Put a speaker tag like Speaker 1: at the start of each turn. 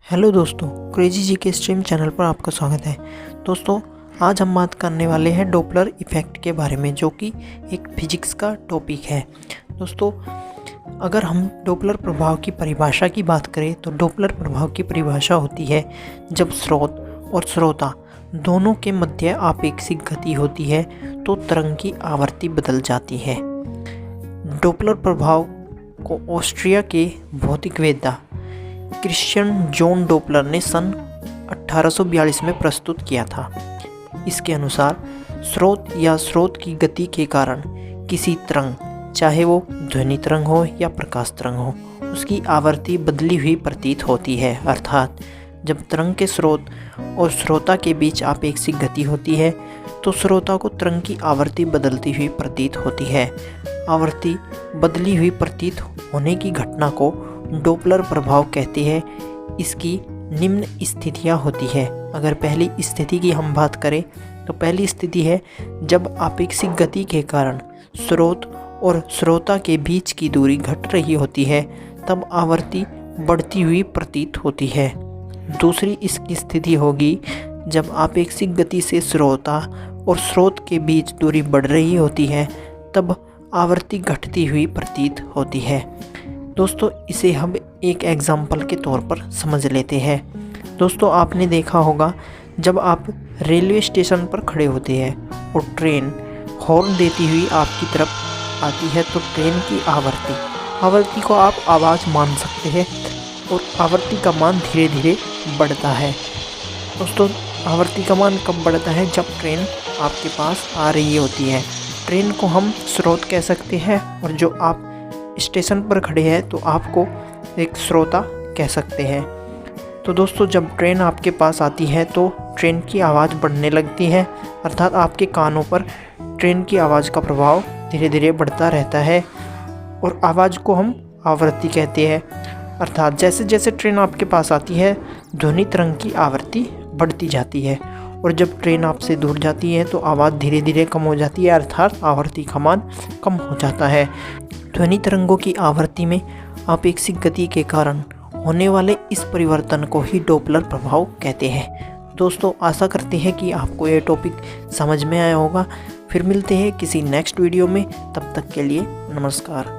Speaker 1: Hello दोस्तों, crazy जी के stream channel पर आपका स्वागत है। दोस्तों, आज हम बात करने वाले हैं डॉपलर इफ़ेक्ट के बारे में, जो कि एक फिजिक्स का टॉपिक है। दोस्तों, अगर हम डॉपलर प्रभाव की परिभाषा की बात करें तो डॉपलर प्रभाव की परिभाषा होती है जब स्रोत और श्रोता दोनों के मध्य आपेक्षिक गति होती है तो तरंग की आवृत्ति बदल जाती है। डॉपलर प्रभाव को ऑस्ट्रिया के भौतिकवेत्ता क्रिश्चियन जॉन डॉपलर ने सन 1842 में प्रस्तुत किया था। इसके अनुसार स्रोत या स्रोत की गति के कारण किसी तरंग, चाहे वो ध्वनि तरंग हो या प्रकाश तरंग हो, उसकी आवृत्ति बदली हुई प्रतीत होती है। अर्थात जब तरंग के स्रोत और श्रोता के बीच आपेक्षिक गति होती है तो श्रोता को तरंग की आवृत्ति बदलती हुई प्रतीत होती है। आवृत्ति बदली हुई प्रतीत होने की घटना को डॉपलर प्रभाव कहते हैं। इसकी निम्न स्थितियाँ होती है। अगर पहली स्थिति की हम बात करें तो पहली स्थिति है जब आपेक्षिक गति के कारण स्रोत और श्रोता के बीच की दूरी घट रही होती है, तब आवृत्ति बढ़ती हुई प्रतीत होती है। दूसरी इसकी स्थिति होगी जब आपेक्षिक गति से श्रोता और स्रोत के बीच दूरी बढ़ रही होती है, तब आवृत्ति घटती हुई प्रतीत होती है। दोस्तों, इसे हम एक एग्जाम्पल के तौर पर समझ लेते हैं। दोस्तों, आपने देखा होगा जब आप रेलवे स्टेशन पर खड़े होते हैं और ट्रेन हॉर्न देती हुई आपकी तरफ आती है तो ट्रेन की आवृत्ति को आप आवाज़ मान सकते हैं और आवृत्ति का मान धीरे धीरे बढ़ता है। दोस्तों, आवृत्ति का मान कब बढ़ता है? जब ट्रेन आपके पास आ रही होती है। ट्रेन को हम स्रोत कह सकते हैं और जो आप स्टेशन पर खड़े हैं तो आपको एक श्रोता कह सकते हैं। तो दोस्तों, जब ट्रेन आपके पास आती है तो ट्रेन की आवाज़ बढ़ने लगती है, अर्थात आपके कानों पर ट्रेन की आवाज़ का प्रभाव धीरे धीरे बढ़ता रहता है और आवाज़ को हम आवृत्ति कहते हैं। अर्थात जैसे जैसे ट्रेन आपके पास आती है ध्वनि तरंग की आवृत्ति बढ़ती जाती है और जब ट्रेन आपसे दूर जाती है तो आवाज़ धीरे धीरे कम हो जाती है, अर्थात आवृत्ति का मान कम हो जाता है। ध्वनि तरंगों की आवृत्ति में आपेक्षिक गति के कारण होने वाले इस परिवर्तन को ही डॉपलर प्रभाव कहते हैं। दोस्तों, आशा करते हैं कि आपको ये टॉपिक समझ में आया होगा। फिर मिलते हैं किसी नेक्स्ट वीडियो में, तब तक के लिए नमस्कार।